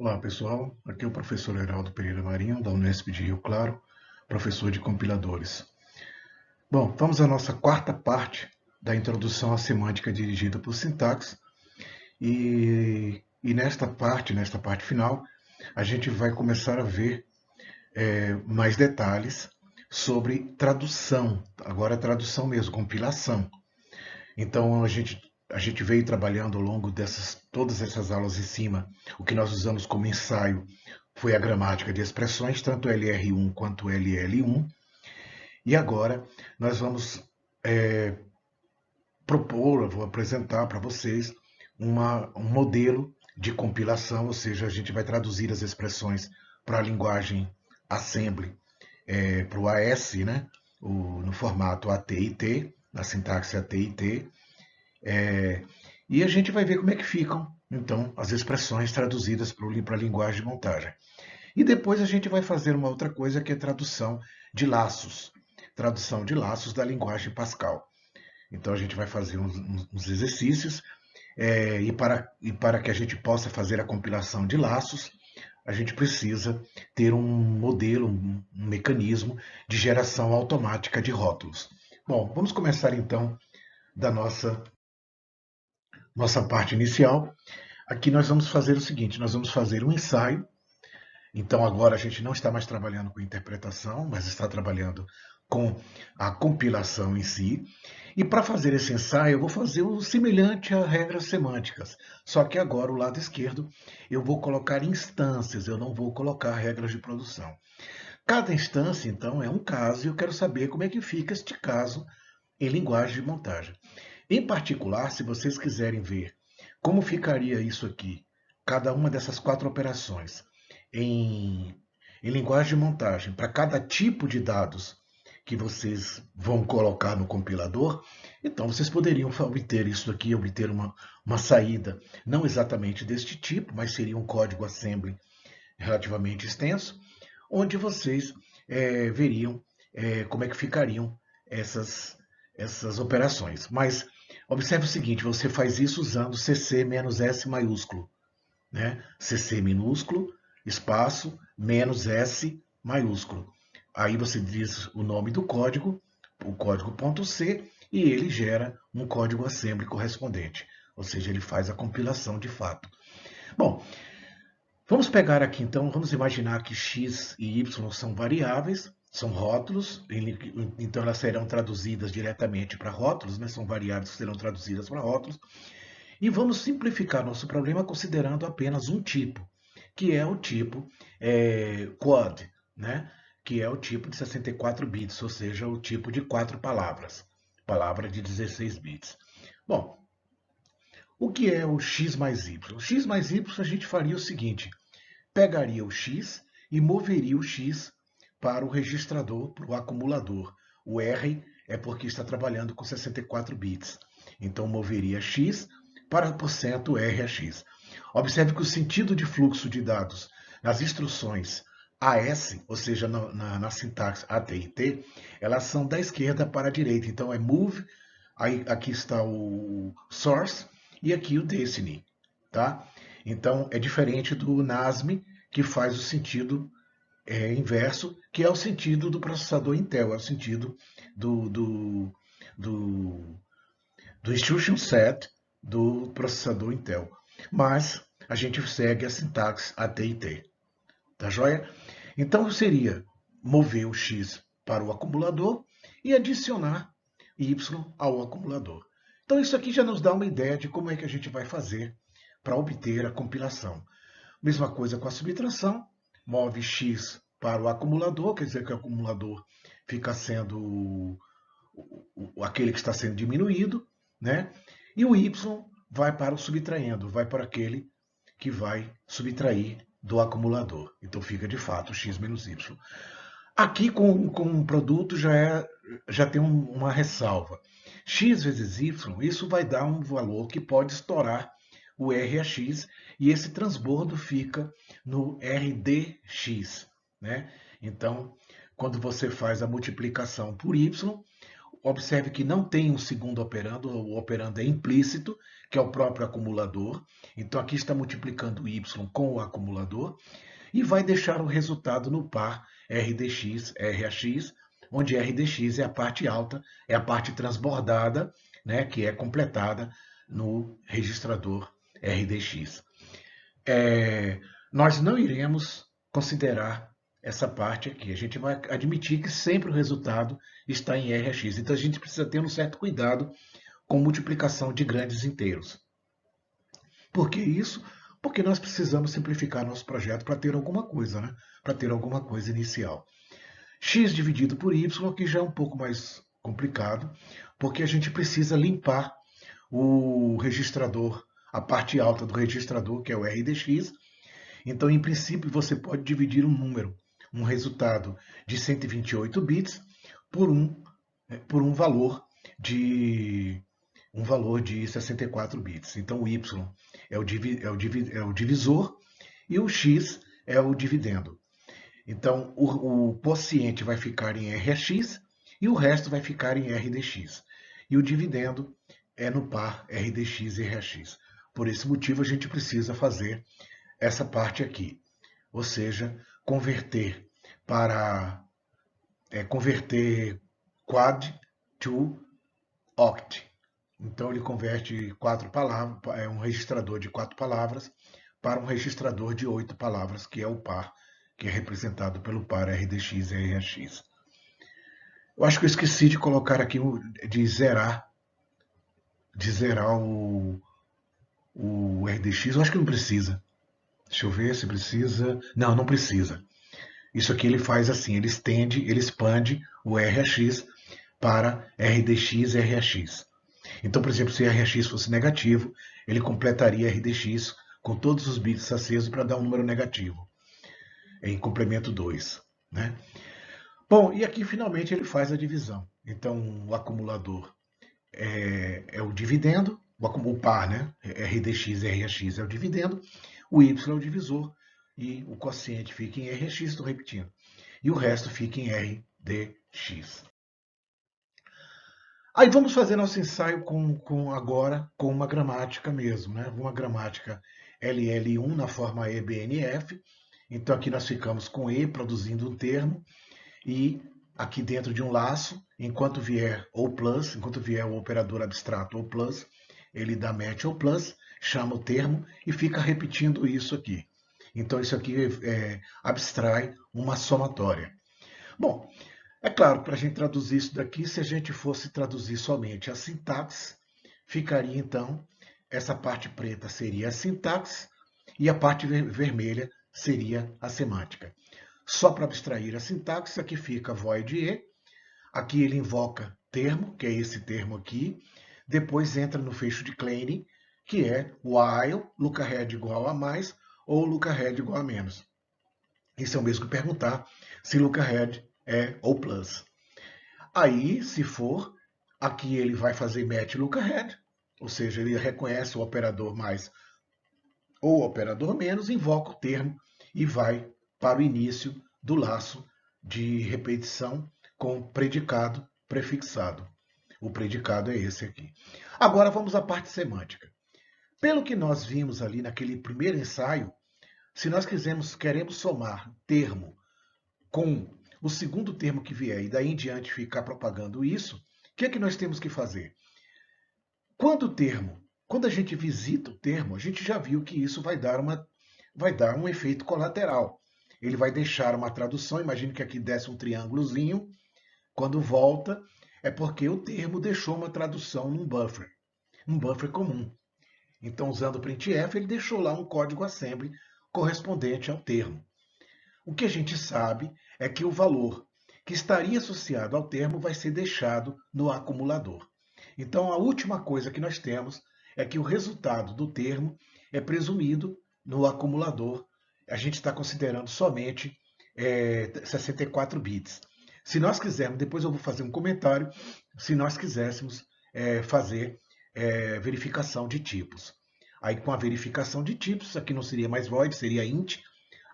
Olá, pessoal. Aqui é o professor Heraldo Pereira Marinho, da Unesp de Rio Claro, professor de compiladores. Bom, vamos à nossa quarta parte da introdução à semântica dirigida por sintaxe. E nesta parte final, a gente vai começar a ver mais detalhes sobre tradução. Agora, tradução mesmo, compilação. Então, a gente veio trabalhando ao longo todas essas aulas em cima. O que nós usamos como ensaio foi a gramática de expressões, tanto LR1 quanto LL1. E agora nós vamos propor, eu vou apresentar para vocês um modelo de compilação, ou seja, a gente vai traduzir as expressões para a linguagem assembly, para o AS, né? No formato AT&T, na sintaxe AT&T. E a gente vai ver como é que ficam, então, as expressões traduzidas para a linguagem de montagem. E depois a gente vai fazer uma outra coisa que é tradução de laços da linguagem Pascal. Então a gente vai fazer uns exercícios e para que a gente possa fazer a compilação de laços, a gente precisa ter um modelo, um mecanismo de geração automática de rótulos. Bom, vamos começar então da nossa parte inicial. Aqui nós vamos fazer o seguinte: nós vamos fazer um ensaio. Então agora a gente não está mais trabalhando com interpretação, mas está trabalhando com a compilação em si. E para fazer esse ensaio, eu vou fazer o semelhante a regras semânticas. Só que agora o lado esquerdo eu vou colocar instâncias, eu não vou colocar regras de produção. Cada instância, então, é um caso e eu quero saber como é que fica este caso em linguagem de montagem. Em particular, se vocês quiserem ver como ficaria isso aqui, cada uma dessas quatro operações, em, em linguagem de montagem, para cada tipo de dados que vocês vão colocar no compilador, então vocês poderiam obter isso aqui, obter uma saída, não exatamente deste tipo, mas seria um código assembly relativamente extenso, onde vocês veriam como é que ficariam essas operações. Mas observe o seguinte: você faz isso usando CC menos S maiúsculo, né? CC minúsculo, espaço, menos S maiúsculo. Aí você diz o nome do código, o código .c, e ele gera um código assembly correspondente. Ou seja, ele faz a compilação de fato. Bom, vamos pegar aqui então, vamos imaginar que x e y são variáveis, são rótulos, então elas serão traduzidas diretamente para rótulos, né? São variáveis que serão traduzidas para rótulos. E vamos simplificar nosso problema considerando apenas um tipo, que é o tipo quad, né? Que é o tipo de 64 bits, ou seja, o tipo de 4 palavras, palavra de 16 bits. Bom, o que é o x mais y? O x mais y a gente faria o seguinte: pegaria o x e moveria o x para o registrador, para o acumulador. O R é porque está trabalhando com 64 bits. Então, moveria x para porcento %RX. Observe que o sentido de fluxo de dados nas instruções AS, ou seja, na sintaxe AT&T, elas são da esquerda para a direita. Então, é move, aí, aqui está o source e aqui o destiny. Tá? Então, é diferente do NASM, que faz o sentido inverso, que é o sentido do processador Intel, é o sentido do, do, do, do instruction set do processador Intel. Mas a gente segue a sintaxe AT&T. Tá joia? Então seria mover o X para o acumulador e adicionar Y ao acumulador. Então isso aqui já nos dá uma ideia de como é que a gente vai fazer para obter a compilação. Mesma coisa com a subtração, move X para o acumulador, quer dizer que o acumulador fica sendo aquele que está sendo diminuído, né? E o Y vai para o subtraendo, vai para aquele que vai subtrair do acumulador. Então fica de fato x menos y. Aqui com o produto já tem uma ressalva. X vezes y, isso vai dar um valor que pode estourar o RAX e esse transbordo fica no RDX. Né? Então, quando você faz a multiplicação por y, observe que não tem um segundo operando, o operando é implícito, que é o próprio acumulador. Então aqui está multiplicando o y com o acumulador e vai deixar o resultado no par RDX, RAX, onde RDX é a parte alta, é a parte transbordada, né, que é completada no registrador RDX. Nós não iremos considerar essa parte aqui. A gente vai admitir que sempre o resultado está em RAX. Então a gente precisa ter um certo cuidado com multiplicação de grandes inteiros. Por que isso? Porque nós precisamos simplificar nosso projeto para ter alguma coisa, né? Para ter alguma coisa inicial. X dividido por Y, que já é um pouco mais complicado, porque a gente precisa limpar o registrador, a parte alta do registrador, que é o RDX. Então, em princípio, você pode dividir um número, um resultado de 128 bits, por um valor de 64 bits. Então, o Y é o divisor e o X é o dividendo. Então, o quociente vai ficar em RX e o resto vai ficar em RDX. E o dividendo é no par RDX e RX. Por esse motivo, a gente precisa fazer essa parte aqui. Ou seja, converter quad to oct. Então, ele converte um registrador de 4 palavras para um registrador de 8 palavras, que é o par, que é representado pelo par RDX e RAX. Eu acho que eu esqueci de colocar aqui, de zerar o RDX. Eu acho que não precisa. Deixa eu ver se precisa. Não, não precisa. Isso aqui ele faz assim, ele expande o RAX para RDX e RAX. Então, por exemplo, se RAX fosse negativo, ele completaria RDX com todos os bits acesos para dar um número negativo, em complemento 2. Né? Bom, e aqui finalmente ele faz a divisão. Então, o acumulador é o dividendo, o par, né? RDX e RAX é o dividendo, o Y é o divisor e o quociente fica em RX, estou repetindo. E o resto fica em RDX. Aí vamos fazer nosso ensaio agora com uma gramática mesmo, né? Uma gramática LL1 na forma EBNF. Então aqui nós ficamos com E produzindo um termo e aqui dentro de um laço, enquanto vier ou plus, enquanto vier o operador abstrato ou plus, ele dá match ou plus, chama o termo e fica repetindo isso aqui. Então isso aqui abstrai uma somatória. Bom, é claro, para a gente traduzir isso daqui, se a gente fosse traduzir somente a sintaxe, ficaria então, essa parte preta seria a sintaxe e a parte vermelha seria a semântica. Só para abstrair a sintaxe, aqui fica void e, aqui ele invoca termo, que é esse termo aqui, depois entra no fecho de Kleene, que é while lookahead igual a mais ou lookahead igual a menos. Isso é o mesmo que perguntar se lookahead é ou plus. Aí, se for, aqui ele vai fazer match lookahead, ou seja, ele reconhece o operador mais ou o operador menos, invoca o termo e vai para o início do laço de repetição com predicado prefixado. O predicado é esse aqui. Agora vamos à parte semântica. Pelo que nós vimos ali naquele primeiro ensaio, se nós queremos somar termo com o segundo termo que vier e daí em diante ficar propagando isso, o que é que nós temos que fazer? Quando a gente visita o termo, a gente já viu que isso vai dar um efeito colateral. Ele vai deixar uma tradução, imagine que aqui desce um triângulozinho, quando volta é porque o termo deixou uma tradução num buffer comum. Então, usando o printf, ele deixou lá um código assembly correspondente ao termo. O que a gente sabe é que o valor que estaria associado ao termo vai ser deixado no acumulador. Então, a última coisa que nós temos é que o resultado do termo é presumido no acumulador. A gente está considerando somente 64 bits. Se nós quisermos, depois eu vou fazer um comentário, se nós quiséssemos fazer verificação de tipos. Aí, com a verificação de tipos, aqui não seria mais void, seria int.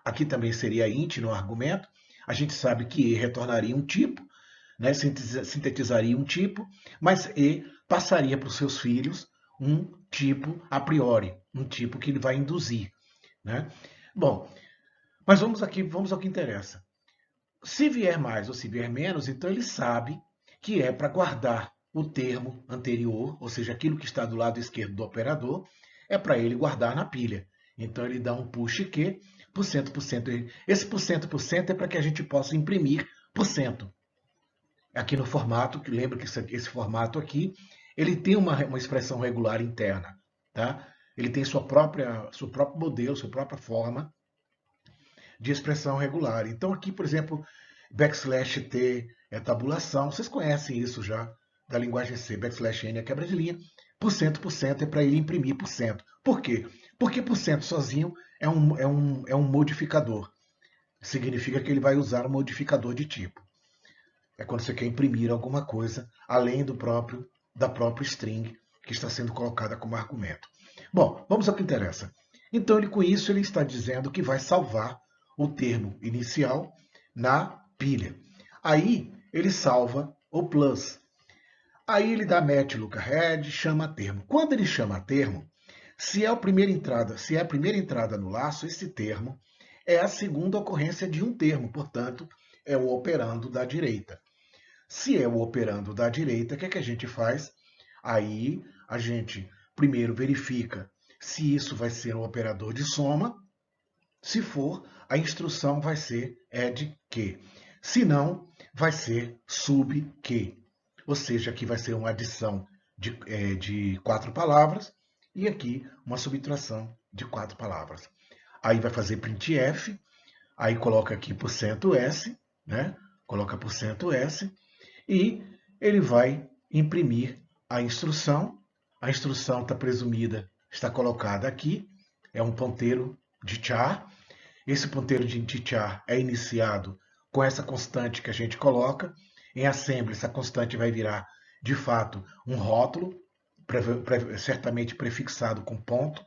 Aqui também seria int no argumento. A gente sabe que E retornaria um tipo, né, sintetizaria um tipo, mas E passaria para os seus filhos um tipo a priori, um tipo que ele vai induzir, né? Bom, mas vamos ao que interessa. Se vier mais ou se vier menos, então ele sabe que é para guardar o termo anterior, ou seja, aquilo que está do lado esquerdo do operador, é para ele guardar na pilha. Então ele dá um push Q, por cento. Esse por cento é para que a gente possa imprimir por cento. Aqui no formato, que lembra que esse formato aqui, ele tem uma expressão regular interna, tá? Ele tem seu próprio modelo, sua própria forma de expressão regular. Então aqui, por exemplo, backslash T é tabulação, vocês conhecem isso já da linguagem C, backslash N é quebra de linha, por cento é para ele imprimir por cento. Por quê? Porque por cento sozinho é um modificador. Significa que ele vai usar um modificador de tipo. É quando você quer imprimir alguma coisa além da própria string que está sendo colocada como argumento. Bom, vamos ao que interessa. Então, com isso, ele está dizendo que vai salvar o termo inicial na pilha. Aí, ele salva o plus. Aí, ele dá match lookahead, chama termo. Quando ele chama termo, se é a primeira entrada no laço, esse termo é a segunda ocorrência de um termo, portanto, é o operando da direita. Se é o operando da direita, o que é que a gente faz? Aí a gente primeiro verifica se isso vai ser um operador de soma. Se for, a instrução vai ser add Q. Se não, vai ser sub Q. Ou seja, aqui vai ser uma adição de 4 palavras e aqui uma subtração de 4 palavras. Aí vai fazer printf, aí coloca aqui %s, né? Coloca %s e ele vai imprimir a instrução. A instrução está presumida, está colocada aqui, é um ponteiro de char. Esse ponteiro de char é iniciado com essa constante que a gente coloca. Em assembly, essa constante vai virar, de fato, um rótulo, certamente prefixado com ponto,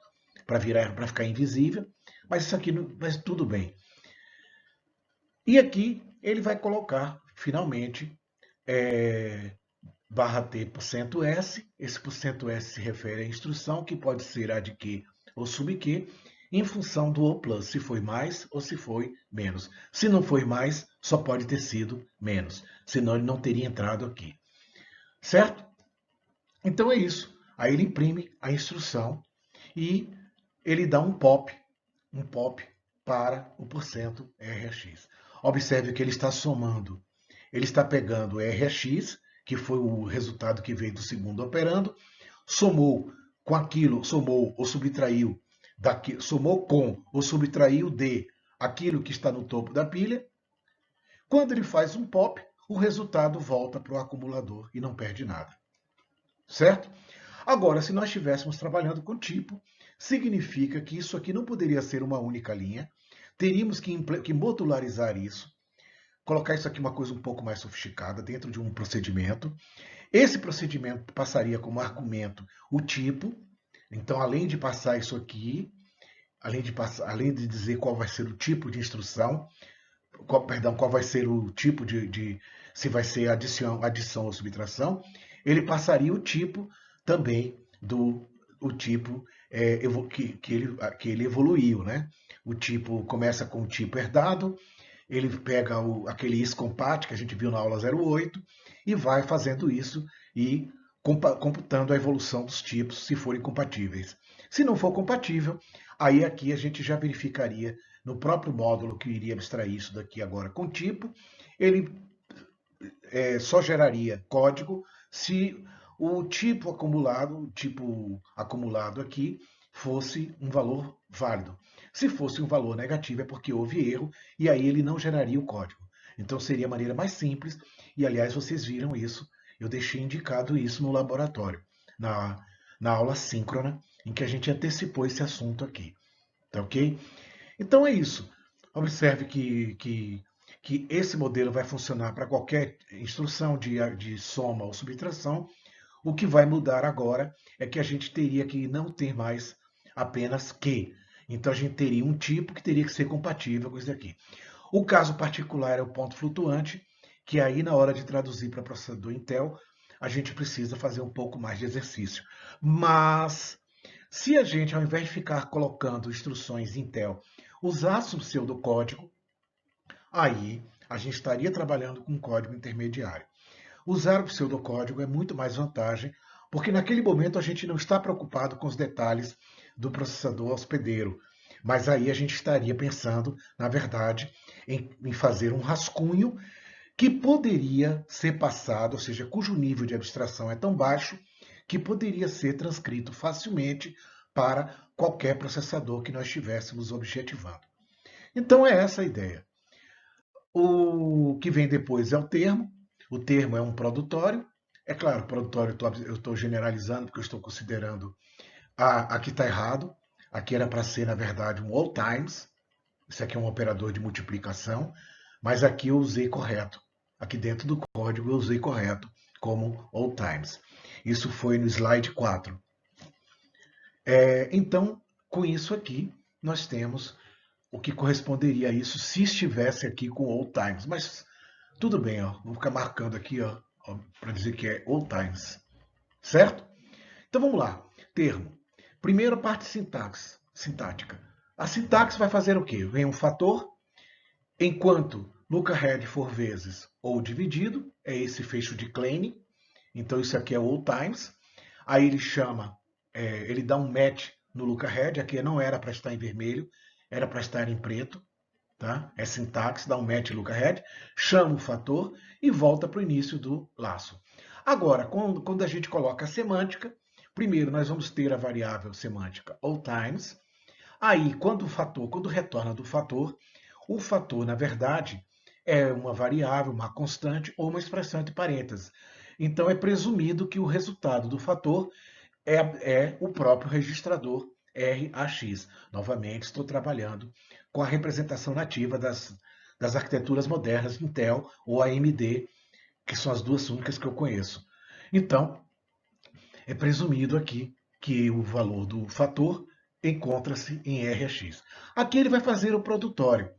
para ficar invisível. Mas isso aqui, mas tudo bem. E aqui ele vai colocar, finalmente, barra T %S, esse %S se refere à instrução, que pode ser a de Q ou sub Q, em função do O plus, se foi mais ou se foi menos. Se não foi mais, só pode ter sido menos, senão ele não teria entrado aqui. Certo? Então é isso. Aí ele imprime a instrução e ele dá um pop para o %RX. Observe que ele está somando, ele está pegando RX, que foi o resultado que veio do segundo operando, somou com aquilo, somou ou subtraiu, somou com ou subtraiu de aquilo que está no topo da pilha. Quando ele faz um pop, o resultado volta para o acumulador e não perde nada. Certo? Agora, se nós estivéssemos trabalhando com tipo, significa que isso aqui não poderia ser uma única linha, teríamos que modularizar isso, colocar isso aqui uma coisa um pouco mais sofisticada dentro de um procedimento. Esse procedimento passaria como argumento o tipo. Então, além de passar isso aqui, além de dizer qual vai ser o tipo de instrução, qual vai ser o tipo se vai ser adição ou subtração, ele passaria o tipo também o tipo que ele evoluiu, né? O tipo começa com o tipo herdado, ele pega aquele iscompat que a gente viu na aula 08 e vai fazendo isso e computando a evolução dos tipos se forem compatíveis. Se não for compatível, aí aqui a gente já verificaria no próprio módulo que iria abstrair isso daqui agora com tipo, ele só geraria código se o tipo acumulado aqui fosse um valor válido. Se fosse um valor negativo é porque houve erro e aí ele não geraria o código. Então seria a maneira mais simples e, aliás, vocês viram isso, eu deixei indicado isso no laboratório, na aula síncrona, em que a gente antecipou esse assunto aqui. Tá ok? Então é isso. Observe que esse modelo vai funcionar para qualquer instrução de soma ou subtração. O que vai mudar agora é que a gente teria que não ter mais apenas que. Então a gente teria um tipo que teria que ser compatível com isso daqui. O caso particular é o ponto flutuante, que aí na hora de traduzir para processador Intel, a gente precisa fazer um pouco mais de exercício. Mas, se a gente, ao invés de ficar colocando instruções Intel, usasse o pseudocódigo, aí a gente estaria trabalhando com um código intermediário. Usar o pseudocódigo é muito mais vantagem, porque naquele momento a gente não está preocupado com os detalhes do processador hospedeiro. Mas aí a gente estaria pensando, na verdade, em fazer um rascunho que poderia ser passado, ou seja, cujo nível de abstração é tão baixo que poderia ser transcrito facilmente para qualquer processador que nós estivéssemos objetivando. Então é essa a ideia. O que vem depois é o termo. O termo é um produtório. É claro, produtório eu estou generalizando porque eu estou considerando aqui está errado. Aqui era para ser, na verdade, um all times. Isso aqui é um operador de multiplicação, mas aqui eu usei correto. Aqui dentro do código eu usei correto como all times. Isso foi no slide 4. Então, com isso aqui, nós temos o que corresponderia a isso se estivesse aqui com all times. Mas tudo bem, ó, vou ficar marcando aqui para dizer que é all times. Certo? Então vamos lá. Termo. Primeiro a parte sintática. A sintaxe vai fazer o quê? Vem um fator, enquanto lookahead for vezes ou dividido, é esse fecho de Kleene. Então isso aqui é all times. Aí ele chama, ele dá um match no lookahead, aqui não era para estar em vermelho, era para estar em preto. Tá? É sintaxe, dá um match lookahead, chama o fator e volta para o início do laço. Agora, quando a gente coloca a semântica, primeiro nós vamos ter a variável semântica all times. Aí, quando retorna do fator, o fator, na verdade, é uma variável, uma constante ou uma expressão entre parênteses. Então, é presumido que o resultado do fator é o próprio registrador RAX. Novamente, estou trabalhando com a representação nativa das arquiteturas modernas Intel ou AMD, que são as duas únicas que eu conheço. Então, é presumido aqui que o valor do fator encontra-se em RAX. Aqui ele vai fazer o produtório.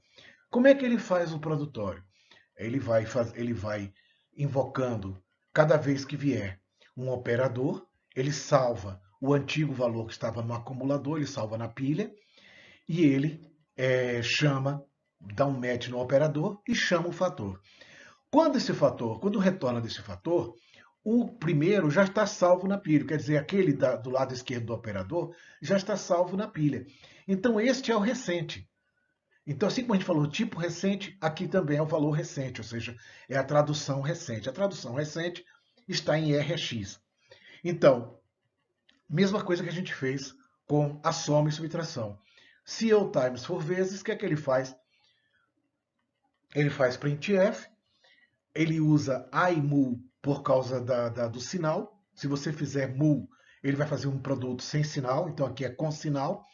Como é que ele faz o produtório? Ele vai invocando, cada vez que vier um operador, ele salva o antigo valor que estava no acumulador, ele salva na pilha, e ele chama, dá um match no operador e chama o fator. Quando retorna desse fator, o primeiro já está salvo na pilha, quer dizer, aquele do lado esquerdo do operador já está salvo na pilha. Então, este é o recente. Então, assim como a gente falou tipo recente, aqui também é o valor recente, ou seja, é a tradução recente. A tradução recente está em RX. Então, mesma coisa que a gente fez com a soma e subtração. Se all times for vezes, o que é que ele faz? Ele faz printf, ele usa IMul por causa do sinal. Se você fizer mul, ele vai fazer um produto sem sinal, então aqui é com sinal.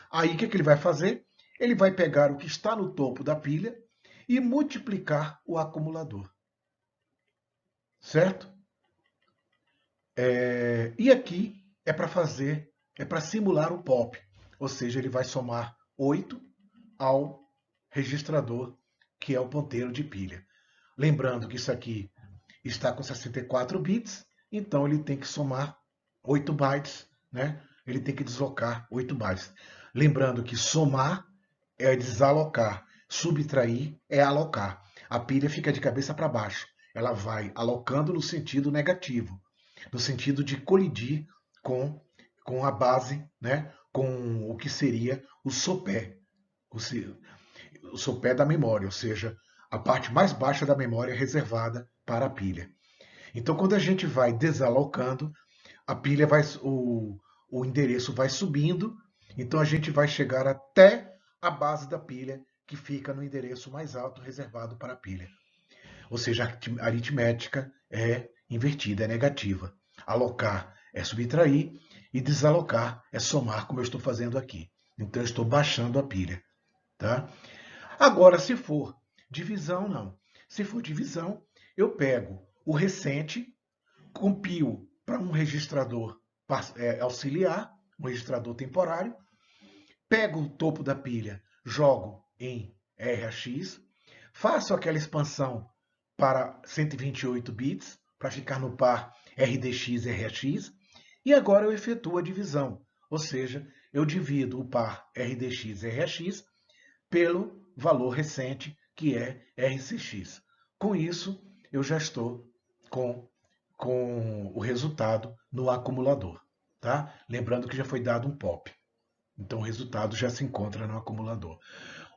Aí o que ele vai fazer? Ele vai pegar o que está no topo da pilha e multiplicar o acumulador. Certo? E aqui é para simular o pop. Ou seja, ele vai somar 8 ao registrador, que é o ponteiro de pilha. Lembrando que isso aqui está com 64 bits, então ele tem que somar 8 bytes, né? Ele tem que deslocar 8 bytes. Lembrando que somar é desalocar, subtrair é alocar. A pilha fica de cabeça para baixo. Ela vai alocando no sentido negativo, no sentido de colidir com a base, né? Com o que seria o sopé, o sopé da memória, ou seja, a parte mais baixa da memória reservada para a pilha. Então, quando a gente vai desalocando, a pilha o endereço vai subindo, então a gente vai chegar até a base da pilha, que fica no endereço mais alto reservado para a pilha. Ou seja, a aritmética é invertida, é negativa. Alocar é subtrair e desalocar é somar, como eu estou fazendo aqui. Então eu estou baixando a pilha. Tá? Agora, se for divisão, não. Se for divisão, eu pego o recente, compilo para um registrador auxiliar, um registrador temporário, pego o topo da pilha, jogo em RAX, faço aquela expansão para 128 bits, para ficar no par RDX e RAX, e agora eu efetuo a divisão, ou seja, eu divido o par RDX e RAX pelo valor recente, que é RCX. Com isso, eu já estou com o resultado no acumulador. Tá? Lembrando que já foi dado um POP. Então o resultado já se encontra no acumulador.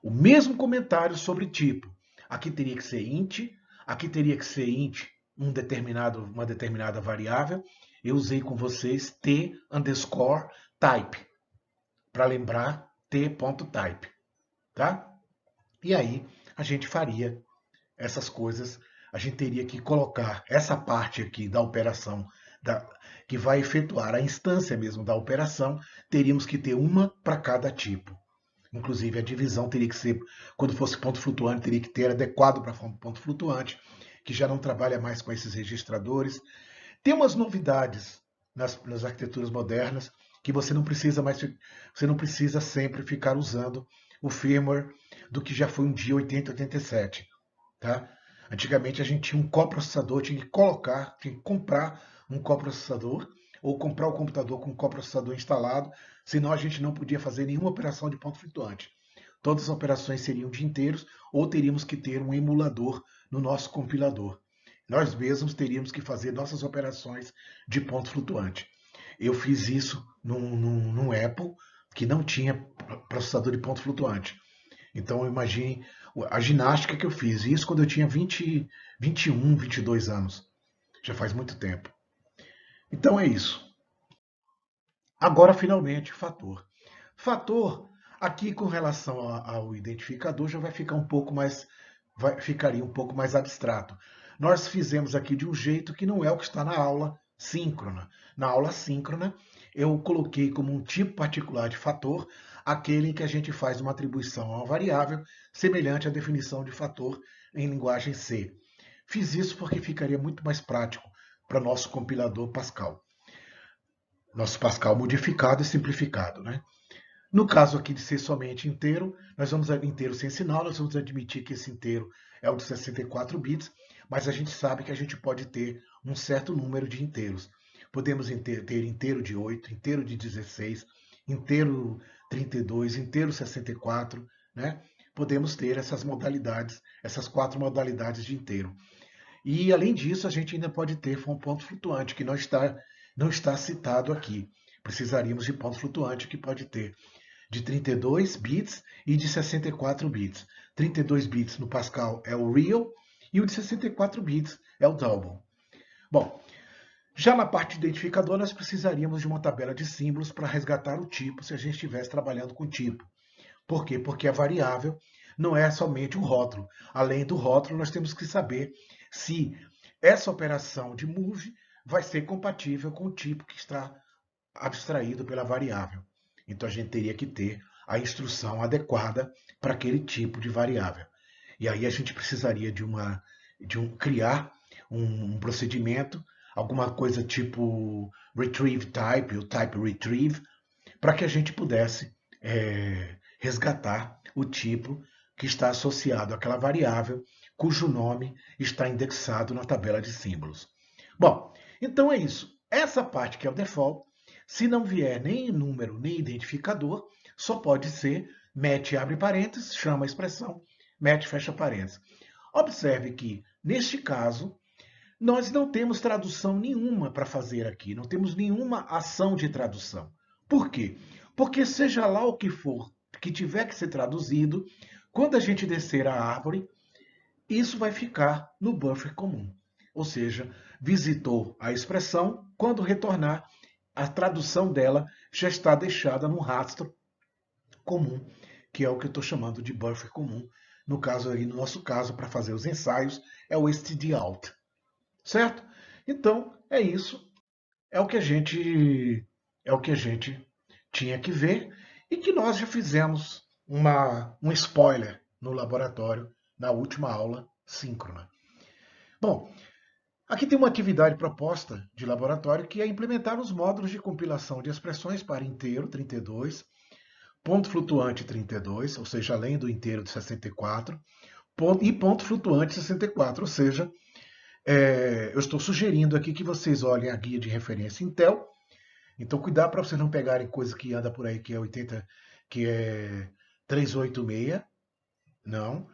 O mesmo comentário sobre tipo. Aqui teria que ser int, aqui teria que ser int uma determinada variável. Eu usei com vocês t underscore type, para lembrar t.type. Tá? E aí a gente faria essas coisas, a gente teria que colocar essa parte aqui da operação que vai efetuar a instância mesmo da operação, teríamos que ter uma para cada tipo. Inclusive a divisão teria que ser, quando fosse ponto flutuante, teria que ter adequado para ponto flutuante, que já não trabalha mais com esses registradores. Tem umas novidades nas arquiteturas modernas que você não precisa sempre ficar usando o firmware do que já foi um dia 8087. Tá? Antigamente a gente tinha um coprocessador, tinha que comprar um coprocessador ou comprar o computador com o coprocessador instalado, senão a gente não podia fazer nenhuma operação de ponto flutuante. Todas as operações seriam de inteiros ou teríamos que ter um emulador no nosso compilador. Nós mesmos teríamos que fazer nossas operações de ponto flutuante. Eu fiz isso num Apple que não tinha processador de ponto flutuante. Então, imagine a ginástica que eu fiz. Isso quando eu tinha 21, 22 anos. Já faz muito tempo. Então é isso. Agora, finalmente, fator. Fator, aqui com relação ao identificador, já vai ficar ficaria um pouco mais abstrato. Nós fizemos aqui de um jeito que não é o que está na aula síncrona. Na aula síncrona, eu coloquei como um tipo particular de fator aquele em que a gente faz uma atribuição a uma variável semelhante à definição de fator em linguagem C. Fiz isso porque ficaria muito mais prático para nosso compilador Pascal. Nosso Pascal modificado e simplificado, né? No caso aqui de ser somente inteiro, inteiro sem sinal, nós vamos admitir que esse inteiro é o de 64 bits, mas a gente sabe que a gente pode ter um certo número de inteiros. Podemos ter inteiro de 8, inteiro de 16, inteiro 32, inteiro 64, né? Podemos ter essas modalidades, essas 4 modalidades de inteiro. E além disso, a gente ainda pode ter um ponto flutuante, que não está citado aqui. Precisaríamos de ponto flutuante, que pode ter de 32 bits e de 64 bits. 32 bits no Pascal é o real e o de 64 bits é o double. Bom, já na parte de identificador, nós precisaríamos de uma tabela de símbolos para resgatar o tipo se a gente estivesse trabalhando com tipo. Por quê? Porque a variável não é somente o rótulo. Além do rótulo, nós temos que saber se essa operação de move vai ser compatível com o tipo que está abstraído pela variável. Então a gente teria que ter a instrução adequada para aquele tipo de variável. E aí a gente precisaria criar um procedimento, alguma coisa tipo retrieve type, ou type retrieve, para que a gente pudesse resgatar o tipo que está associado àquela variável cujo nome está indexado na tabela de símbolos. Bom, então é isso. Essa parte que é o default, se não vier nem número nem identificador, só pode ser match abre parênteses, chama a expressão, match fecha parênteses. Observe que, neste caso, nós não temos tradução nenhuma para fazer aqui, não temos nenhuma ação de tradução. Por quê? Porque seja lá o que for que tiver que ser traduzido, quando a gente descer a árvore, isso vai ficar no buffer comum. Ou seja, visitou a expressão, quando retornar, a tradução dela já está deixada no rastro comum, que é o que eu estou chamando de buffer comum. No nosso caso, para fazer os ensaios, é o stdout. Certo? Então, é isso. É o que a gente tinha que ver e que nós já fizemos um spoiler no laboratório na última aula síncrona. Bom, aqui tem uma atividade proposta de laboratório que é implementar os módulos de compilação de expressões para inteiro 32, ponto flutuante 32, ou seja, além do inteiro de 64, e ponto flutuante 64, ou seja, eu estou sugerindo aqui que vocês olhem a guia de referência Intel. Então, cuidado para vocês não pegarem coisa que anda por aí, que é 80, que é 386. Não.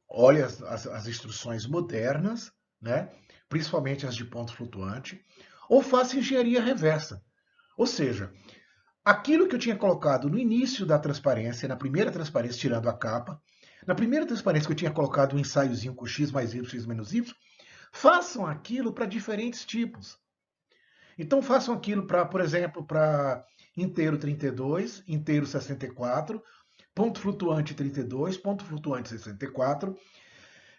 Olhe as instruções modernas, né? Principalmente as de ponto flutuante. Ou faça engenharia reversa. Ou seja, aquilo que eu tinha colocado no início da transparência, na primeira transparência, tirando a capa, na primeira transparência que eu tinha colocado um ensaiozinho com x mais y, x menos y, façam aquilo para diferentes tipos. Então façam aquilo para, por exemplo, para inteiro 32, inteiro 64, ponto flutuante 32, ponto flutuante 64.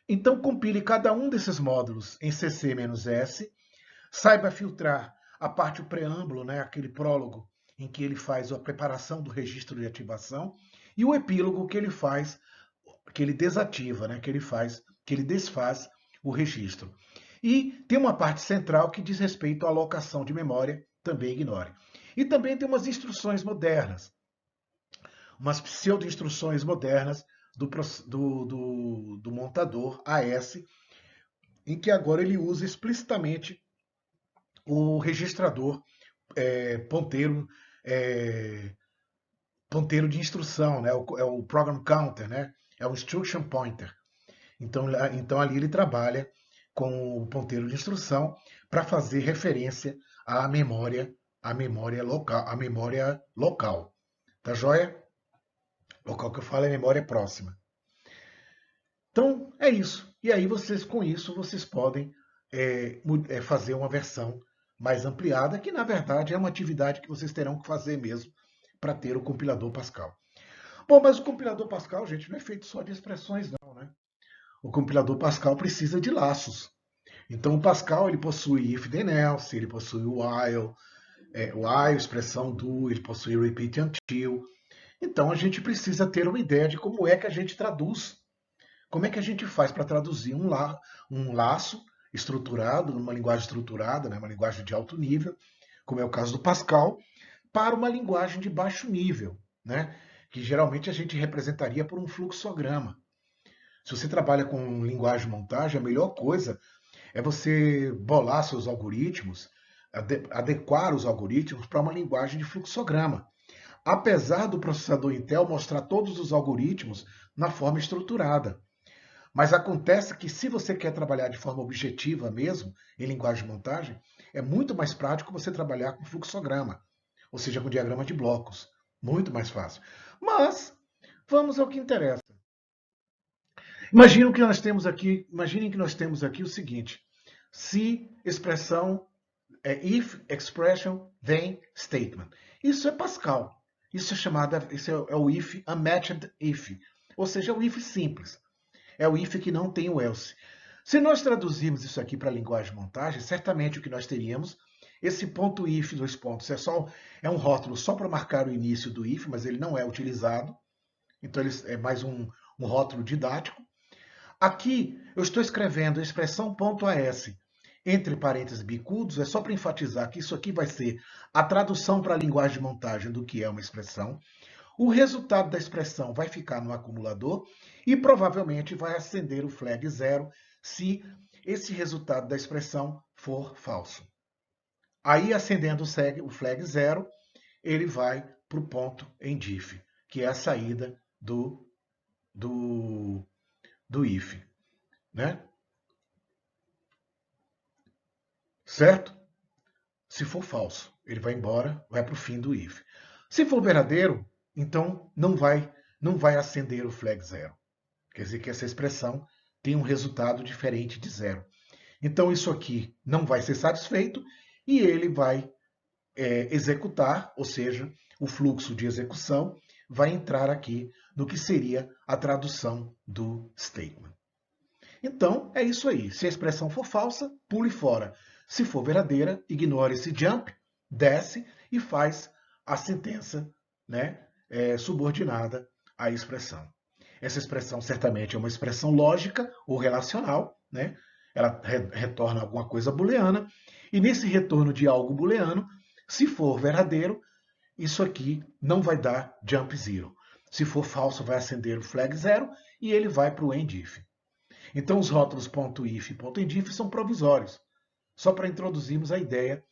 Então compile cada um desses módulos em CC-S, saiba filtrar a parte do preâmbulo, né, aquele prólogo em que ele faz a preparação do registro de ativação, e o epílogo que ele faz, que ele desativa, né, que ele desfaz o registro. E tem uma parte central que diz respeito à alocação de memória, também ignore. E também tem umas instruções modernas, umas pseudo-instruções modernas do montador AS, em que agora ele usa explicitamente o registrador ponteiro, ponteiro de instrução, né? É o program counter, né? É o instruction pointer. Então ali ele trabalha com o ponteiro de instrução para fazer referência à memória local. Tá joia? Local que eu falo é memória próxima. Então é isso. E aí com isso vocês podem fazer uma versão mais ampliada, que na verdade é uma atividade que vocês terão que fazer mesmo para ter o compilador Pascal. Bom, mas o compilador Pascal, gente, não é feito só de expressões, não, né? O compilador Pascal precisa de laços. Então o Pascal ele possui if then else, ele possui o while, expressão do, ele possui repeat until. Então a gente precisa ter uma ideia de como é que a gente traduz. Como é que a gente faz para traduzir um laço estruturado, numa linguagem estruturada, né, uma linguagem de alto nível, como é o caso do Pascal, para uma linguagem de baixo nível, né, que geralmente a gente representaria por um fluxograma. Se você trabalha com linguagem de montagem, a melhor coisa é você bolar seus algoritmos, adequar os algoritmos para uma linguagem de fluxograma. Apesar do processador Intel mostrar todos os algoritmos na forma estruturada. Mas acontece que se você quer trabalhar de forma objetiva mesmo, em linguagem de montagem, é muito mais prático você trabalhar com fluxograma, ou seja, com diagrama de blocos. Muito mais fácil. Mas vamos ao que interessa. Imaginem que nós temos aqui o seguinte: se expressão if expression then statement. Isso é Pascal. Isso é o if unmatched if, ou seja, o if simples. É o if que não tem o else. Se nós traduzirmos isso aqui para a linguagem de montagem, certamente o que nós teríamos, esse ponto if, dois pontos, é um rótulo só para marcar o início do if, mas ele não é utilizado. Então ele é mais um rótulo didático. Aqui eu estou escrevendo a expressão .as entre parênteses bicudos, é só para enfatizar que isso aqui vai ser a tradução para a linguagem de montagem do que é uma expressão. O resultado da expressão vai ficar no acumulador e provavelmente vai acender o flag 0 se esse resultado da expressão for falso. Aí, acendendo o flag 0, ele vai para o ponto em diff, que é a saída do if. Né? Certo? Se for falso, ele vai embora, vai para o fim do if. Se for verdadeiro, então não vai acender o flag 0. Quer dizer que essa expressão tem um resultado diferente de 0. Então isso aqui não vai ser satisfeito e ele vai executar, ou seja, o fluxo de execução vai entrar aqui no que seria a tradução do statement. Então é isso aí. Se a expressão for falsa, pule fora. Se for verdadeira, ignore esse jump, desce e faz a sentença, né, subordinada à expressão. Essa expressão certamente é uma expressão lógica ou relacional, né? Ela retorna alguma coisa booleana, e nesse retorno de algo booleano, se for verdadeiro, isso aqui não vai dar jump zero. Se for falso, vai acender o flag 0 e ele vai para o end if. Então, os rótulos .if e .endif são provisórios, só para introduzirmos a ideia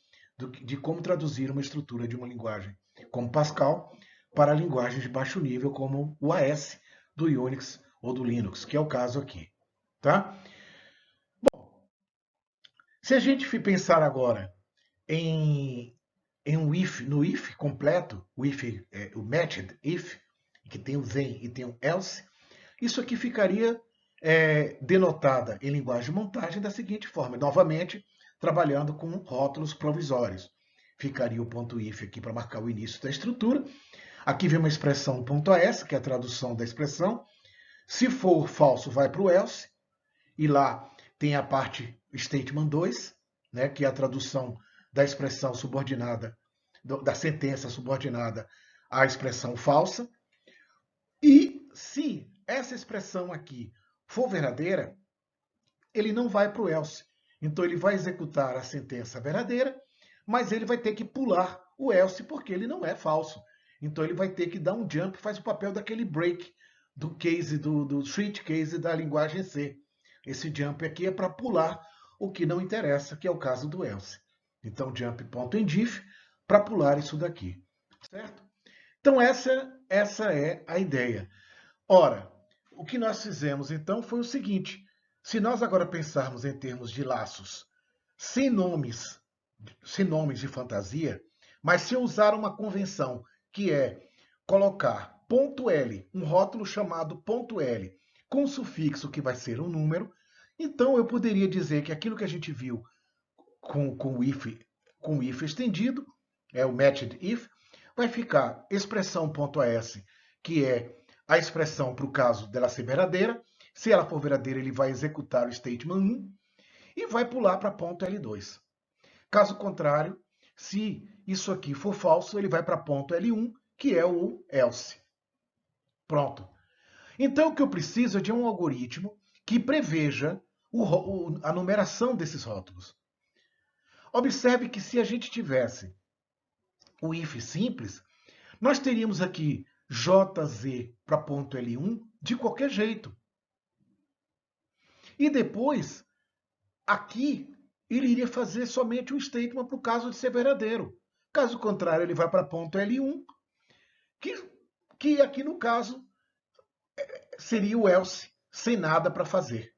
de como traduzir uma estrutura de uma linguagem como Pascal para linguagens de baixo nível, como o AS do Unix ou do Linux, que é o caso aqui. Tá? Se a gente pensar agora em um if, no if completo, o matched if, que tem o then e tem o else, isso aqui ficaria denotada em linguagem de montagem da seguinte forma, novamente trabalhando com rótulos provisórios. Ficaria o ponto if aqui para marcar o início da estrutura. Aqui vem uma expressão .s, que é a tradução da expressão. Se for falso, vai para o else. E lá tem a parte statement 2, né, que é a tradução da expressão subordinada, da sentença subordinada à expressão falsa. E se essa expressão aqui for verdadeira, ele não vai para o else. Então ele vai executar a sentença verdadeira, mas ele vai ter que pular o else porque ele não é falso. Então ele vai ter que dar um jump, faz o papel daquele break do case, do switch case da linguagem C. Esse jump aqui é para pular o que não interessa, que é o caso do else. Então jump.endif para pular isso daqui, certo? Então essa é a ideia. Ora, o que nós fizemos então foi o seguinte: se nós agora pensarmos em termos de laços sem nomes de fantasia, mas se eu usar uma convenção que é colocar .l, um rótulo chamado .l, com sufixo que vai ser um número, então eu poderia dizer que aquilo que a gente viu com o if estendido, é o matched if, vai ficar expressão .as, que é a expressão para o caso dela ser verdadeira. Se ela for verdadeira, ele vai executar o statement 1 e vai pular para .l2. Caso contrário, se isso aqui for falso, ele vai para .l1, que é o else. Pronto. Então, o que eu preciso é de um algoritmo que preveja a numeração desses rótulos. Observe que se a gente tivesse o if simples, nós teríamos aqui JZ para .l1 de qualquer jeito. E depois, aqui, ele iria fazer somente um statement para o caso de ser verdadeiro. Caso contrário, ele vai para .l1, que aqui no caso seria o else, sem nada para fazer.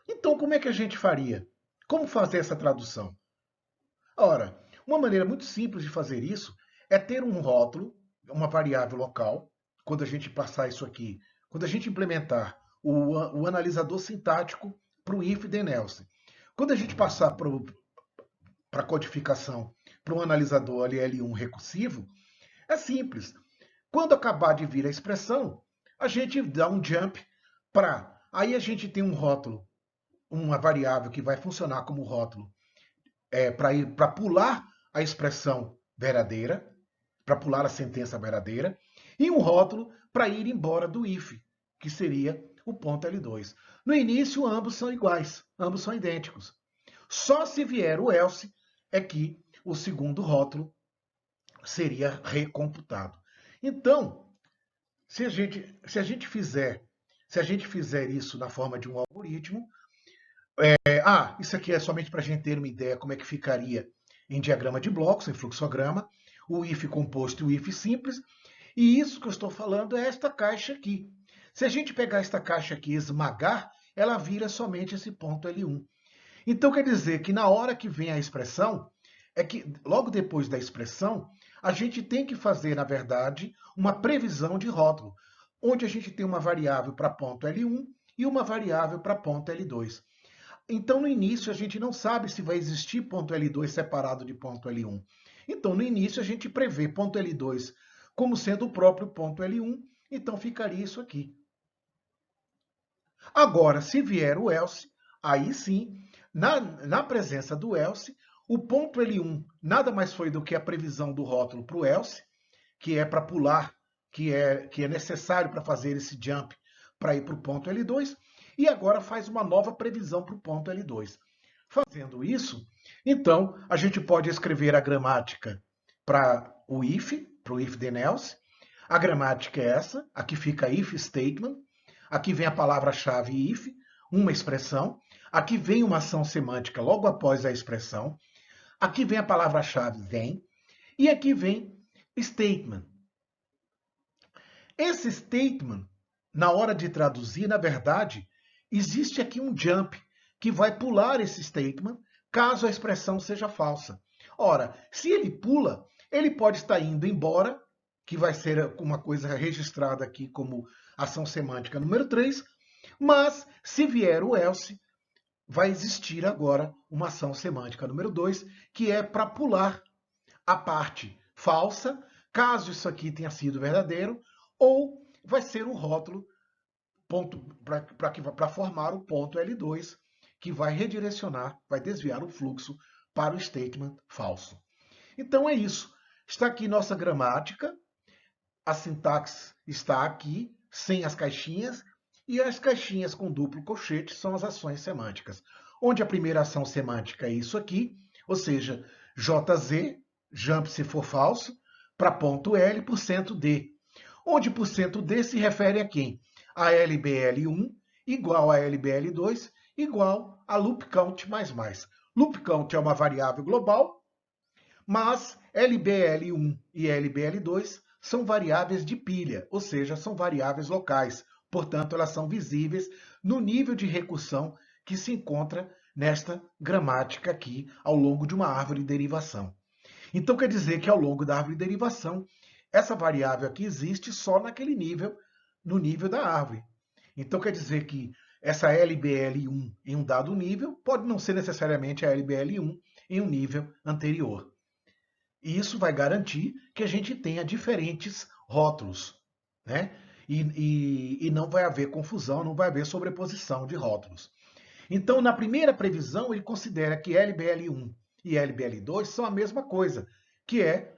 Então, como é que a gente faria? Como fazer essa tradução? Ora, uma maneira muito simples de fazer isso é ter um rótulo, uma variável local, quando a gente passar isso aqui, quando a gente implementar o analisador sintático para o if then else. Quando a gente passar para a codificação para um analisador L1 recursivo, é simples. Quando acabar de vir a expressão, a gente dá um jump para... Aí a gente tem um rótulo, uma variável que vai funcionar como rótulo para pular a expressão verdadeira, para pular a sentença verdadeira, e um rótulo para ir embora do if, que seria o .l2. No início, ambos são iguais, ambos são idênticos. Só se vier o else é que o segundo rótulo seria recomputado. Então, se a gente fizer isso na forma de um algoritmo, isso aqui é somente para a gente ter uma ideia como é que ficaria em diagrama de blocos, em fluxograma, o if composto e o if simples. E isso que eu estou falando é esta caixa aqui. Se a gente pegar esta caixa aqui e esmagar, ela vira somente esse ponto L1. Então quer dizer que na hora que vem a expressão, é que logo depois da expressão, a gente tem que fazer, na verdade, uma previsão de rótulo, onde a gente tem uma variável para ponto L1 e uma variável para ponto L2. Então, no início, a gente não sabe se vai existir ponto L2 separado de ponto L1. Então, no início, a gente prevê ponto L2 como sendo o próprio ponto L1, então ficaria isso aqui. Agora, se vier o else, aí sim, na presença do else, o ponto L1 nada mais foi do que a previsão do rótulo para o else, que é para pular, que é necessário para fazer esse jump para ir para o ponto L2, e agora faz uma nova previsão para o ponto L2. Fazendo isso, então, a gente pode escrever a gramática para o if then else. A gramática é essa, aqui fica if statement, aqui vem a palavra-chave if, uma expressão, aqui vem uma ação semântica logo após a expressão, aqui vem a palavra-chave then, e aqui vem statement. Esse statement, na hora de traduzir, na verdade, existe aqui um jump que vai pular esse statement caso a expressão seja falsa. Ora, se ele pula, ele pode estar indo embora, que vai ser uma coisa registrada aqui como ação semântica número 3, mas se vier o else, vai existir agora uma ação semântica número 2, que é para pular a parte falsa, caso isso aqui tenha sido verdadeiro, ou vai ser o rótulo para formar o ponto L2, que vai redirecionar, vai desviar o fluxo para o statement falso. Então é isso. Está aqui nossa gramática, a sintaxe está aqui, sem as caixinhas, e as caixinhas com duplo colchete são as ações semânticas, onde a primeira ação semântica é isso aqui, ou seja, JZ, jump se for falso, para ponto L por cento D, onde por cento D se refere a quem? A LBL1 igual a LBL2 igual a loop count mais. Loop count é uma variável global, mas LBL1 e LBL2 são variáveis de pilha, ou seja, são variáveis locais. Portanto, elas são visíveis no nível de recursão que se encontra nesta gramática aqui ao longo de uma árvore de derivação. Então, quer dizer que ao longo da árvore de derivação, essa variável aqui existe só naquele nível, no nível da árvore. Então, quer dizer que essa LBL1 em um dado nível pode não ser necessariamente a LBL1 em um nível anterior. E isso vai garantir que a gente tenha diferentes rótulos, né? E não vai haver confusão, não vai haver sobreposição de rótulos. Então, na primeira previsão, ele considera que LBL1 e LBL2 são a mesma coisa, que é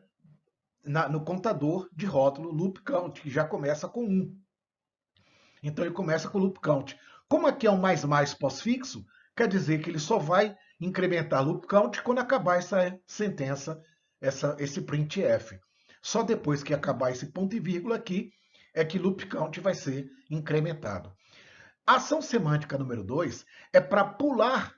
no contador de rótulo loop count, que já começa com 1. Então, ele começa com loop count. Como aqui é um mais pós-fixo, quer dizer que ele só vai incrementar loop count quando acabar essa sentença, esse printf. Só depois que acabar esse ponto e vírgula aqui, é que loop count vai ser incrementado. A ação semântica número 2 é para pular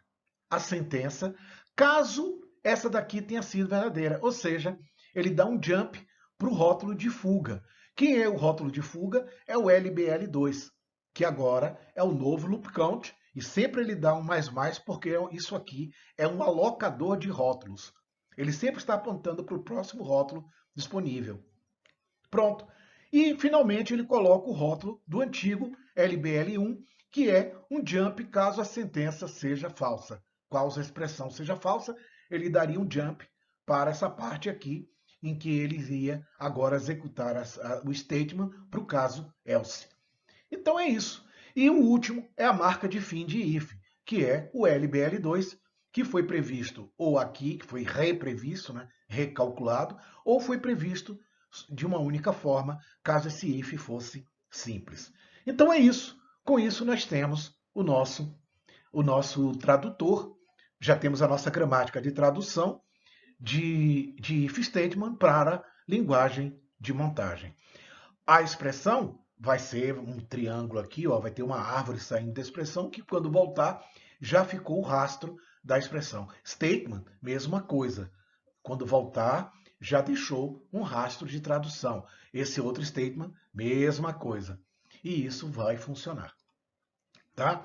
a sentença caso essa daqui tenha sido verdadeira. Ou seja, ele dá um jump para o rótulo de fuga. Quem é o rótulo de fuga? É o LBL2, que agora é o novo loop count, e sempre ele dá um mais porque isso aqui é um alocador de rótulos. Ele sempre está apontando para o próximo rótulo disponível. Pronto. E, finalmente, ele coloca o rótulo do antigo LBL1, que é um jump caso a sentença seja falsa. Caso a expressão seja falsa, ele daria um jump para essa parte aqui, em que ele iria agora executar o statement para o caso else. Então é isso. E o último é a marca de fim de if, que é o LBL2, que foi previsto ou aqui, que foi reprevisto, né, recalculado, ou foi previsto de uma única forma, caso esse if fosse simples. Então é isso. Com isso nós temos o nosso tradutor, já temos a nossa gramática de tradução de if statement para linguagem de montagem. A expressão vai ser um triângulo aqui, ó, vai ter uma árvore saindo da expressão que quando voltar já ficou o rastro da expressão. Statement, mesma coisa. Quando voltar, já deixou um rastro de tradução. Esse outro statement, mesma coisa. E isso vai funcionar. Tá?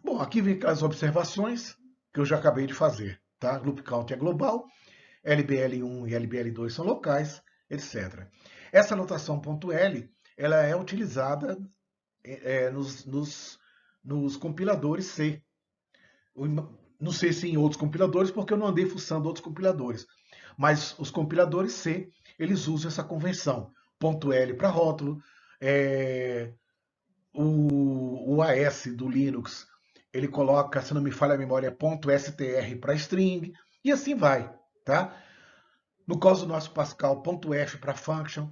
Bom, aqui vem as observações que eu já acabei de fazer. Tá? Loop count é global, LBL1 e LBL2 são locais, etc. Essa notação .L ela é utilizada nos compiladores C. Não sei se em outros compiladores, porque eu não andei fuçando outros compiladores. Mas os compiladores C, eles usam essa convenção. .L para rótulo, o AS do Linux, ele coloca, se não me falha a memória, .str para string, e assim vai, tá? No caso do nosso Pascal, .f para function,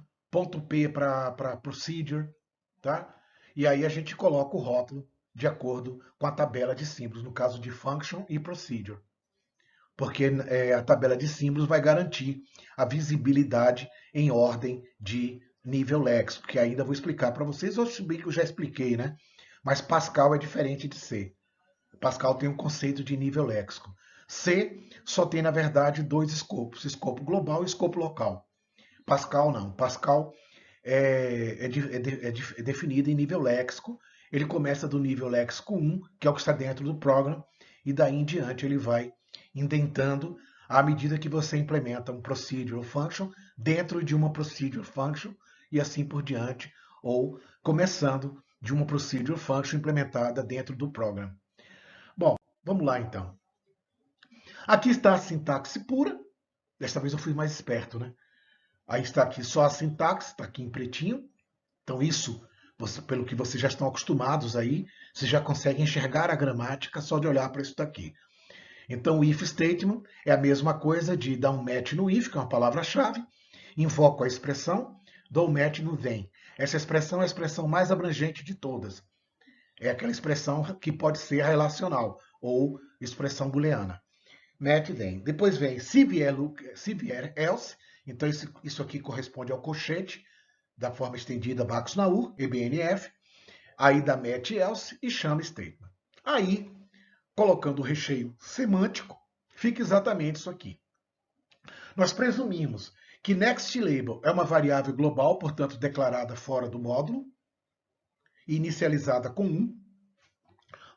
.p para procedure, tá? E aí a gente coloca o rótulo de acordo com a tabela de símbolos, no caso de function e procedure. Porque a tabela de símbolos vai garantir a visibilidade em ordem de nível léxico, que ainda vou explicar para vocês, ou se bem que eu já expliquei, né? Mas Pascal é diferente de C. Pascal tem um conceito de nível léxico. C só tem, na verdade, dois escopos, escopo global e escopo local. Pascal não. Pascal é definido em nível léxico. Ele começa do nível léxico 1, que é o que está dentro do programa, e daí em diante ele vai indentando à medida que você implementa um procedural function dentro de uma procedural function e assim por diante, ou começando de uma procedural function implementada dentro do programa. Bom, vamos lá então. Aqui está a sintaxe pura. Desta vez eu fui mais esperto, né? Aí está aqui só a sintaxe, está aqui em pretinho. Então isso, pelo que vocês já estão acostumados aí, vocês já conseguem enxergar a gramática só de olhar para isso daqui. Então o if statement é a mesma coisa de dar um match no if, que é uma palavra-chave, invoco a expressão, dou um match no then. Essa expressão é a expressão mais abrangente de todas. É aquela expressão que pode ser relacional ou expressão booleana. Match then. Depois vem se vier else, então isso aqui corresponde ao colchete da forma estendida Bacchus Naur, EBNF, aí dá match else e chama statement. Aí, colocando o recheio semântico, fica exatamente isso aqui. Nós presumimos que next label é uma variável global, portanto declarada fora do módulo, inicializada com 1,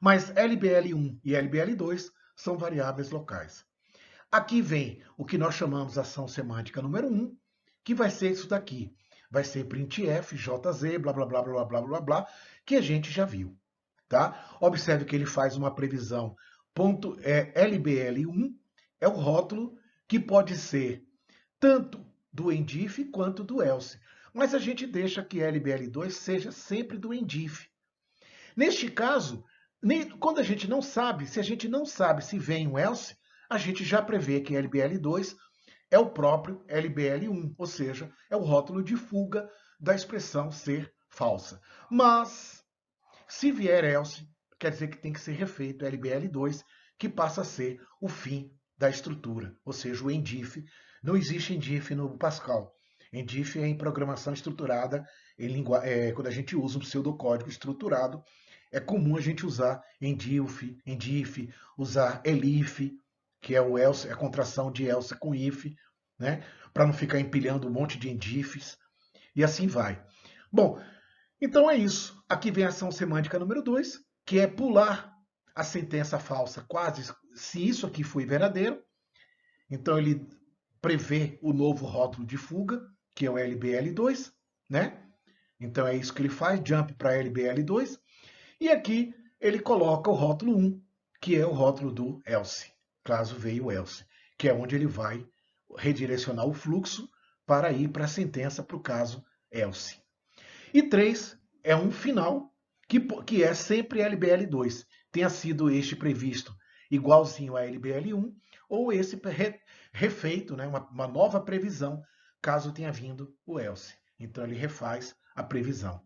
mas LBL1 e LBL2 são variáveis locais. Aqui vem o que nós chamamos ação semântica número 1, que vai ser isso daqui. Vai ser printf, jz, blá, blá, blá, blá, blá, blá, blá, que a gente já viu. Tá? Observe que ele faz uma previsão. LBL1 é o rótulo que pode ser tanto do endif quanto do else. Mas a gente deixa que LBL2 seja sempre do endif. Neste caso, quando a gente não sabe, se a gente não sabe se vem um else, a gente já prevê que LBL2 é o próprio LBL1, ou seja, é o rótulo de fuga da expressão ser falsa. Mas, se vier else, quer dizer que tem que ser refeito LBL2, que passa a ser o fim da estrutura, ou seja, o endif. Não existe endif no Pascal. Endif é em programação estruturada, quando a gente usa um pseudocódigo estruturado, é comum a gente usar endif, usar elif, que é o else, é a contração de else com if, né? Para não ficar empilhando um monte de endifs, e assim vai. Bom, então é isso. Aqui vem a ação semântica número 2, que é pular a sentença falsa quase se isso aqui foi verdadeiro. Então ele prevê o novo rótulo de fuga, que é o LBL2, né? Então é isso que ele faz, jump para LBL2. E aqui ele coloca o rótulo 1, que é o rótulo do else, caso veio o else, que é onde ele vai redirecionar o fluxo para ir para a sentença para o caso else. E 3 é um final, que é sempre LBL2, tenha sido este previsto igualzinho a LBL1, ou esse refeito, né, uma nova previsão, caso tenha vindo o else. Então ele refaz a previsão.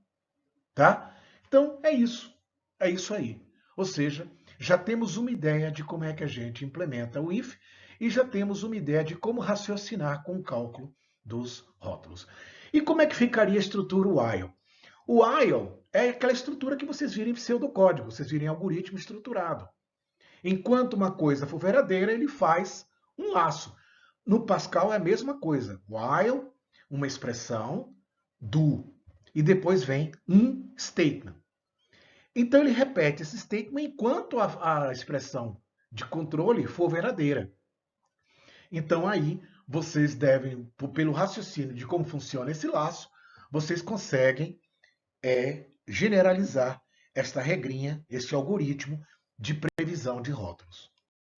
Tá? Então é isso. É isso aí. Ou seja, já temos uma ideia de como é que a gente implementa o if e já temos uma ideia de como raciocinar com o cálculo dos rótulos. E como é que ficaria a estrutura while? O while é aquela estrutura que vocês viram em pseudocódigo, vocês viram em algoritmo estruturado. Enquanto uma coisa for verdadeira, ele faz um laço. No Pascal é a mesma coisa. While, uma expressão, do, e depois vem um statement. Então ele repete esse statement enquanto a expressão de controle for verdadeira. Então aí vocês devem, pelo raciocínio de como funciona esse laço, vocês conseguem generalizar esta regrinha, este algoritmo de previsão de rótulos.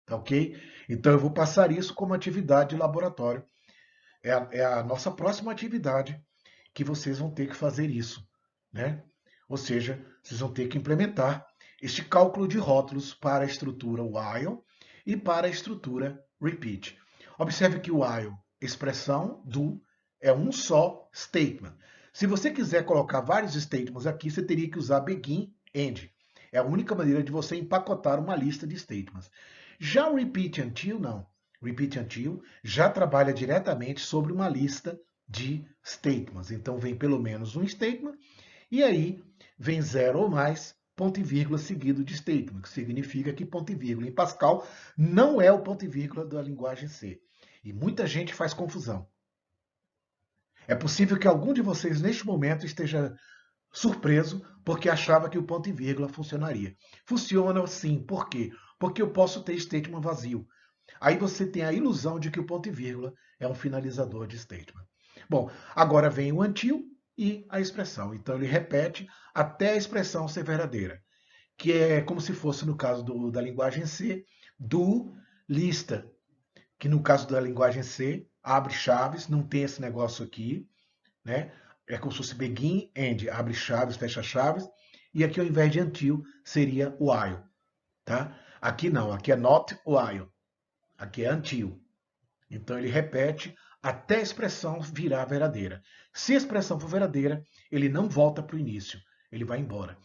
Tá ok? Então eu vou passar isso como atividade de laboratório. É a nossa próxima atividade que vocês vão ter que fazer isso, né? Ou seja, vocês vão ter que implementar este cálculo de rótulos para a estrutura while e para a estrutura repeat. Observe que o while, expressão do, é um só statement. Se você quiser colocar vários statements aqui, você teria que usar begin, end. É a única maneira de você empacotar uma lista de statements. Já o repeat until, não. Repeat until já trabalha diretamente sobre uma lista de statements. Então vem pelo menos um statement e aí vem 0 ou mais ponto e vírgula seguido de statement, que significa que ponto e vírgula em Pascal não é o ponto e vírgula da linguagem C. E muita gente faz confusão. É possível que algum de vocês, neste momento, esteja surpreso porque achava que o ponto e vírgula funcionaria. Funciona sim. Por quê? Porque eu posso ter statement vazio. Aí você tem a ilusão de que o ponto e vírgula é um finalizador de statement. Bom, agora vem o until e a expressão. Então ele repete até a expressão ser verdadeira, que é como se fosse no caso da linguagem C, do lista, que no caso da linguagem C, abre chaves, não tem esse negócio aqui, né? É como se fosse begin, end, abre chaves, fecha chaves, e aqui ao invés de until seria while, tá? Aqui não, aqui é not while, aqui é until. Então ele repete até a expressão virar verdadeira. Se a expressão for verdadeira, ele não volta para o início, ele vai embora.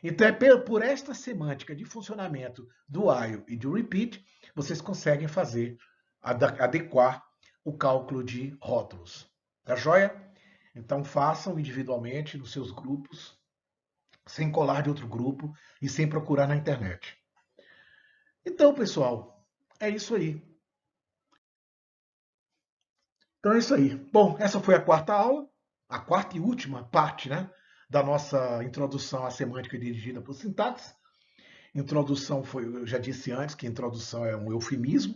Então é por esta semântica de funcionamento do while e do repeat, vocês conseguem fazer, adequar o cálculo de rótulos. Tá joia? Então façam individualmente nos seus grupos, sem colar de outro grupo e sem procurar na internet. Então, pessoal, é isso aí. Então é isso aí. Bom, essa foi a quarta aula, a quarta e última parte, né, da nossa introdução à semântica dirigida por sintaxe. Introdução foi, eu já disse antes que introdução é um eufemismo,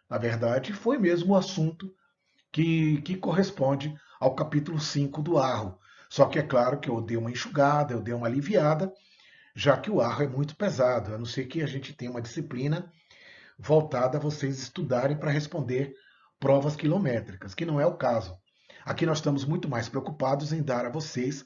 na verdade, foi mesmo o assunto que corresponde ao capítulo 5 do Arro. Só que é claro que eu dei uma enxugada, eu dei uma aliviada, já que o Arro é muito pesado, a não ser que a gente tenha uma disciplina voltada a vocês estudarem para responder provas quilométricas, que não é o caso. Aqui nós estamos muito mais preocupados em dar a vocês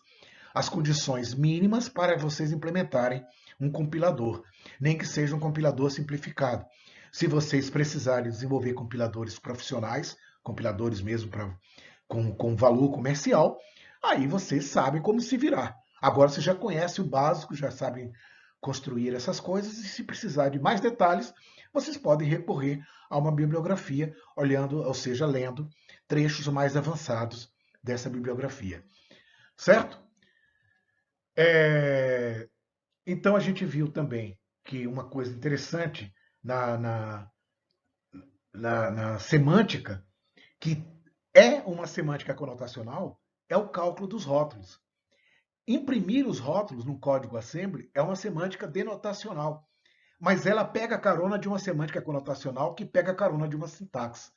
as condições mínimas para vocês implementarem um compilador, nem que seja um compilador simplificado. Se vocês precisarem desenvolver compiladores profissionais, compiladores mesmo com valor comercial, aí vocês sabem como se virar. Agora você já conhece o básico, já sabem construir essas coisas, e se precisar de mais detalhes, vocês podem recorrer a uma bibliografia, olhando, ou seja, lendo trechos mais avançados dessa bibliografia. Certo? Então a gente viu também que uma coisa interessante na, na, na semântica, que é uma semântica conotacional, é o cálculo dos rótulos. Imprimir os rótulos no código assembly é uma semântica denotacional, mas ela pega carona de uma semântica conotacional que pega carona de uma sintaxe.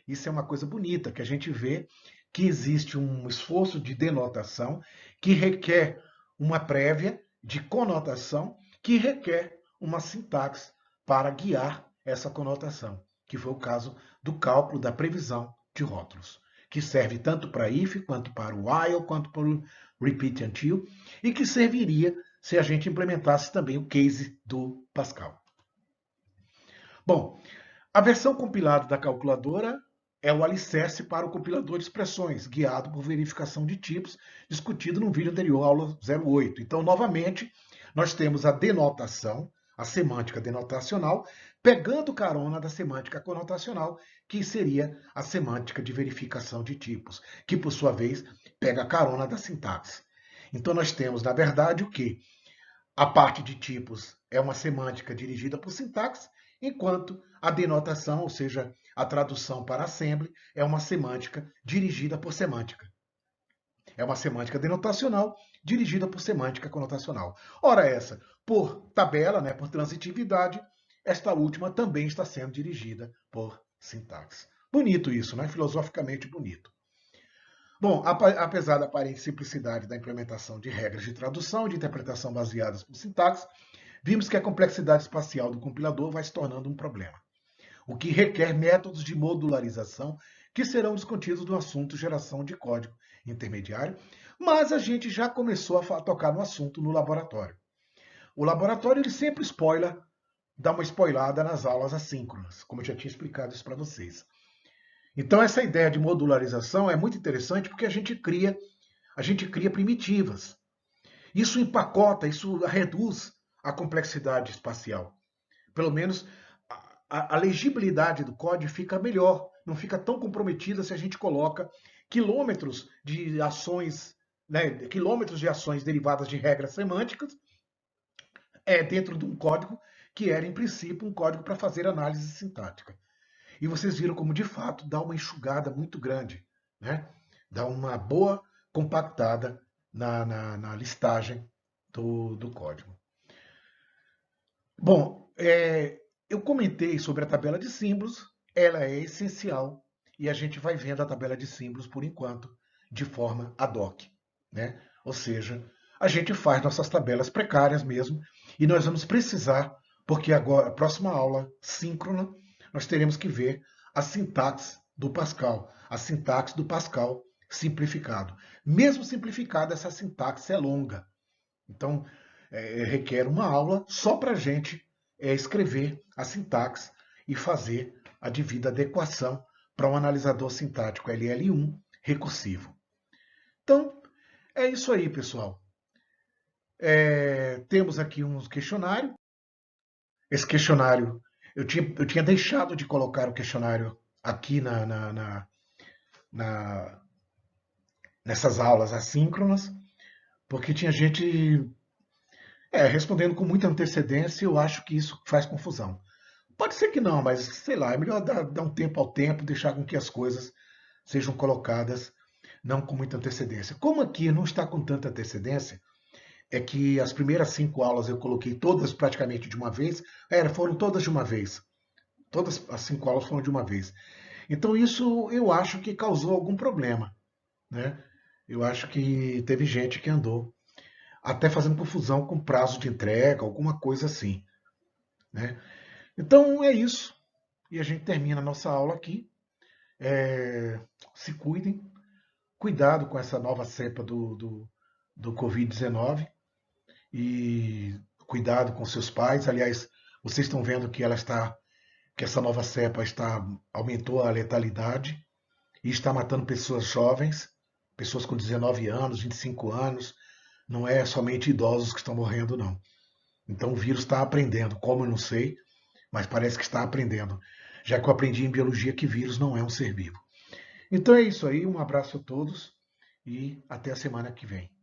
Isso é uma coisa bonita, que a gente vê que existe um esforço de denotação que requer uma prévia de conotação que requer uma sintaxe para guiar essa conotação, que foi o caso do cálculo da previsão de rótulos, que serve tanto para if, quanto para o while, quanto para o repeat until, e que serviria se a gente implementasse também o case do Pascal. Bom, a versão compilada da calculadora é o alicerce para o compilador de expressões, guiado por verificação de tipos, discutido no vídeo anterior, aula 08. Então, novamente, nós temos a denotação, a semântica denotacional, pegando carona da semântica conotacional, que seria a semântica de verificação de tipos, que, por sua vez, pega carona da sintaxe. Então, nós temos, na verdade, o quê? A parte de tipos é uma semântica dirigida por sintaxe, enquanto a denotação, ou seja, a tradução para assembly, é uma semântica dirigida por semântica. É uma semântica denotacional dirigida por semântica conotacional. Ora essa, por tabela, né, por transitividade, esta última também está sendo dirigida por sintaxe. Bonito isso, né? Filosoficamente bonito. Bom, apesar da aparente simplicidade da implementação de regras de tradução e de interpretação baseadas por sintaxe, vimos que a complexidade espacial do compilador vai se tornando um problema, o que requer métodos de modularização que serão discutidos no assunto geração de código intermediário, mas a gente já começou a tocar no assunto no laboratório. O laboratório ele sempre dá uma spoilada nas aulas assíncronas, como eu já tinha explicado isso para vocês. Então essa ideia de modularização é muito interessante porque a gente cria primitivas. Isso empacota, isso reduz a complexidade espacial. Pelo menos a legibilidade do código fica melhor, não fica tão comprometida se a gente coloca quilômetros de ações, né, quilômetros de ações derivadas de regras semânticas dentro de um código que era, em princípio, um código para fazer análise sintática. E vocês viram como, de fato, dá uma enxugada muito grande, né? Dá uma boa compactada na listagem do código. Bom, eu comentei sobre a tabela de símbolos, ela é essencial e a gente vai vendo a tabela de símbolos, por enquanto, de forma ad hoc, né? Ou seja, a gente faz nossas tabelas precárias mesmo e nós vamos precisar, porque agora, a próxima aula síncrona, nós teremos que ver a sintaxe do Pascal, a sintaxe do Pascal simplificado. Mesmo simplificada, essa sintaxe é longa. Então, requer uma aula só para a gente escrever a sintaxe e fazer a devida adequação para um analisador sintático LL1 recursivo. Então, é isso aí, pessoal. Temos aqui um questionário. Esse questionário, eu tinha deixado de colocar o questionário aqui nessas aulas assíncronas, porque tinha gente respondendo com muita antecedência, eu acho que isso faz confusão. Pode ser que não, mas sei lá, é melhor dar um tempo ao tempo, deixar com que as coisas sejam colocadas não com muita antecedência. Como aqui não está com tanta antecedência, é que as primeiras 5 aulas eu coloquei todas praticamente de uma vez, foram todas de uma vez. Todas as 5 aulas foram de uma vez. Então isso eu acho que causou algum problema, né? Eu acho que teve gente que andou até fazendo confusão com prazo de entrega, alguma coisa assim, né? Então é isso. E a gente termina a nossa aula aqui. Se cuidem. Cuidado com essa nova cepa do Covid-19. E cuidado com seus pais. Aliás, vocês estão vendo que que essa nova cepa aumentou a letalidade e está matando pessoas jovens, pessoas com 19 anos, 25 anos. Não é somente idosos que estão morrendo, não. Então o vírus está aprendendo. Como eu não sei, mas parece que está aprendendo. Já que eu aprendi em biologia que vírus não é um ser vivo. Então é isso aí, um abraço a todos e até a semana que vem.